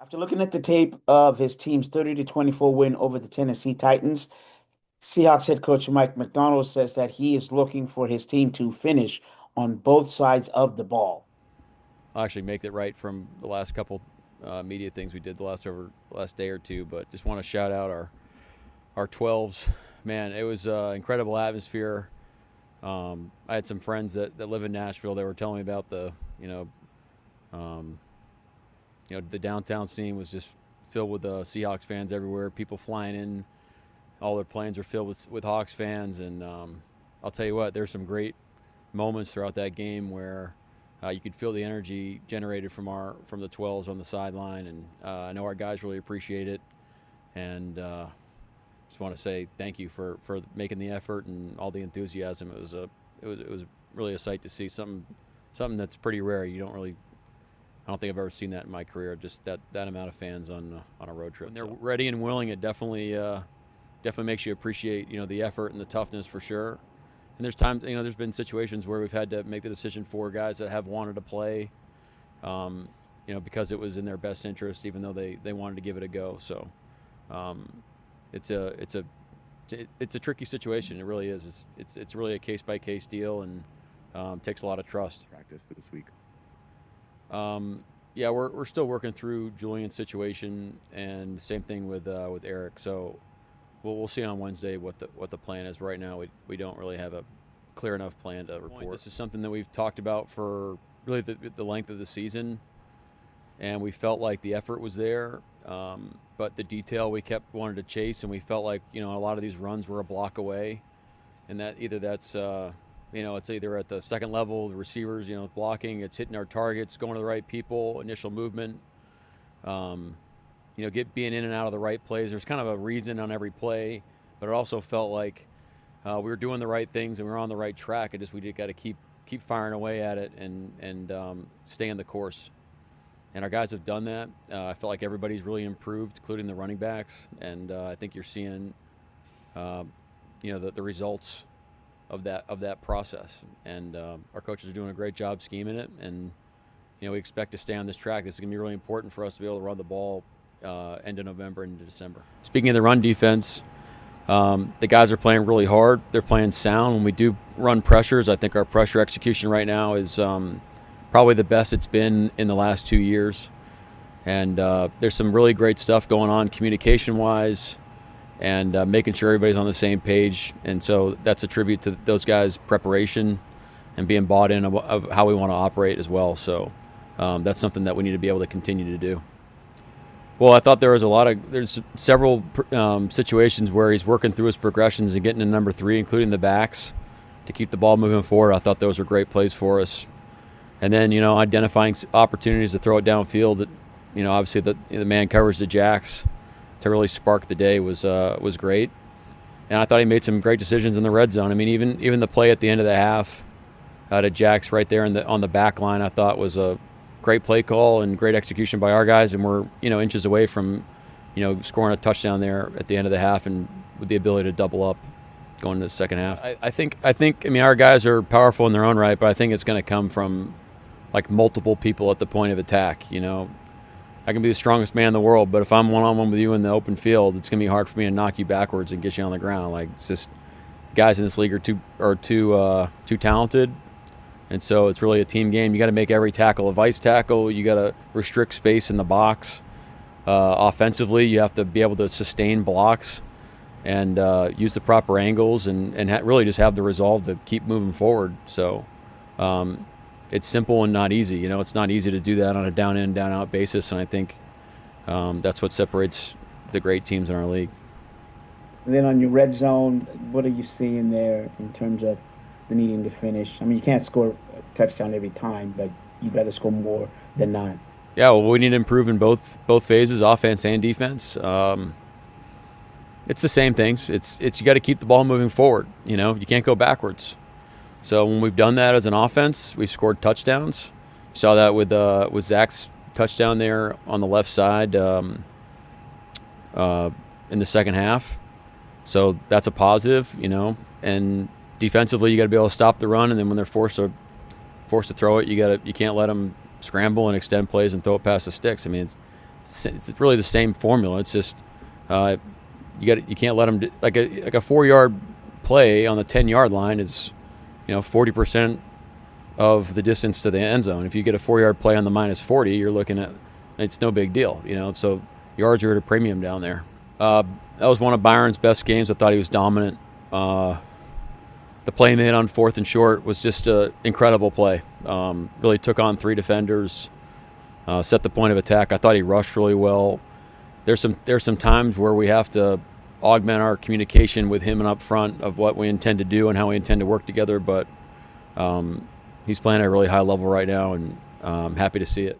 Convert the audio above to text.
After looking at the tape of his team's 30 to 24 win over the Tennessee Titans, Seahawks head coach Mike Macdonald says that he is looking for his team to finish on both sides of the ball. I'll actually make it right from the last couple media things we did the last day or two, but just want to shout out our 12s. Man, it was an incredible atmosphere. I had some friends that live in Nashville that were telling me about um, the downtown scene was just filled with Seahawks fans everywhere. People flying in, all their planes are filled with Hawks fans, and I'll tell you what, there's some great moments throughout that game where you could feel the energy generated from the 12s on the sideline, and I know our guys really appreciate it, and just want to say thank you for making the effort and all the enthusiasm. It was really a sight to see, something that's pretty rare. I don't think I've ever seen that in my career. Just that amount of fans on a road trip. When they're ready and willing, it definitely makes you appreciate the effort and the toughness for sure. And there's been situations where we've had to make the decision for guys that have wanted to play, because it was in their best interest, even though they wanted to give it a go. So it's a tricky situation. It really is. It's really a case by case deal, and takes a lot of trust. Practice this week. Yeah, we're still working through Julian's situation, and same thing with Eric. So we'll see on Wednesday what the plan is. Right now, we don't really have a clear enough plan to report. This is something that we've talked about for really the length of the season, and we felt like the effort was there, but the detail we kept wanting to chase, and we felt like a lot of these runs were a block away, and that's it's either at the second level, the receivers, blocking, it's hitting our targets, going to the right people, initial movement, being in and out of the right plays. There's kind of a reason on every play, but it also felt like we were doing the right things and we were on the right track. We just got to keep firing away at it and stay in the course. And our guys have done that. I felt like everybody's really improved, including the running backs, and I think you're seeing, the results of that process, and our coaches are doing a great job scheming it, and we expect to stay on this track. This is going to be really important for us to be able to run the ball end of November into December. Speaking of the run defense, the guys are playing really hard. They're playing sound. When we do run pressures, I think our pressure execution right now is probably the best it's been in the last 2 years, and there's some really great stuff going on communication-wise, and making sure everybody's on the same page. And so that's a tribute to those guys' preparation and being bought in of how we want to operate as well. So that's something that we need to be able to continue to do. Well, I thought there's several situations where he's working through his progressions and getting to number 3, including the backs, to keep the ball moving forward. I thought those were great plays for us. And then, identifying opportunities to throw it downfield that, obviously the man covers the jacks to really spark the day was great. And I thought he made some great decisions in the red zone. I mean, even the play at the end of the half to Jacks right there on the back line, I thought was a great play call and great execution by our guys, and we're inches away from scoring a touchdown there at the end of the half, and with the ability to double up going into the second half. I think our guys are powerful in their own right, but I think it's going to come from like multiple people at the point of attack. I can be the strongest man in the world, but if I'm one-on-one with you in the open field, it's going to be hard for me to knock you backwards and get you on the ground. Like, it's just guys in this league are too talented, and so it's really a team game. You got to make every tackle a vice tackle. You got to restrict space in the box. Offensively, you have to be able to sustain blocks and use the proper angles and really just have the resolve to keep moving forward. So it's simple and not easy. It's not easy to do that on a down-in, down-out basis, and I think that's what separates the great teams in our league. And then on your red zone, what are you seeing there in terms of the needing to finish? I mean, you can't score a touchdown every time, but you better score more than not. Yeah, well, we need to improve in both phases, offense and defense. It's the same things. It's you got to keep the ball moving forward. You can't go backwards. So when we've done that as an offense, we've scored touchdowns. You saw that with Zach's touchdown there on the left side in the second half. So that's a positive, And defensively, you got to be able to stop the run, and then when they're forced to throw it, you can't let them scramble and extend plays and throw it past the sticks. I mean, it's really the same formula. It's just you can't let him like a 4-yard play on the 10-yard line is 40% of the distance to the end zone. If you get a 4-yard play on the -40, you're looking at, it's no big deal, So yards are at a premium down there. That was one of Byron's best games. I thought he was dominant. The play he made on 4th and short was just an incredible play. Really took on 3 defenders, set the point of attack. I thought he rushed really well. There's some times where we have to augment our communication with him and up front of what we intend to do and how we intend to work together. But he's playing at a really high level right now, and I'm happy to see it.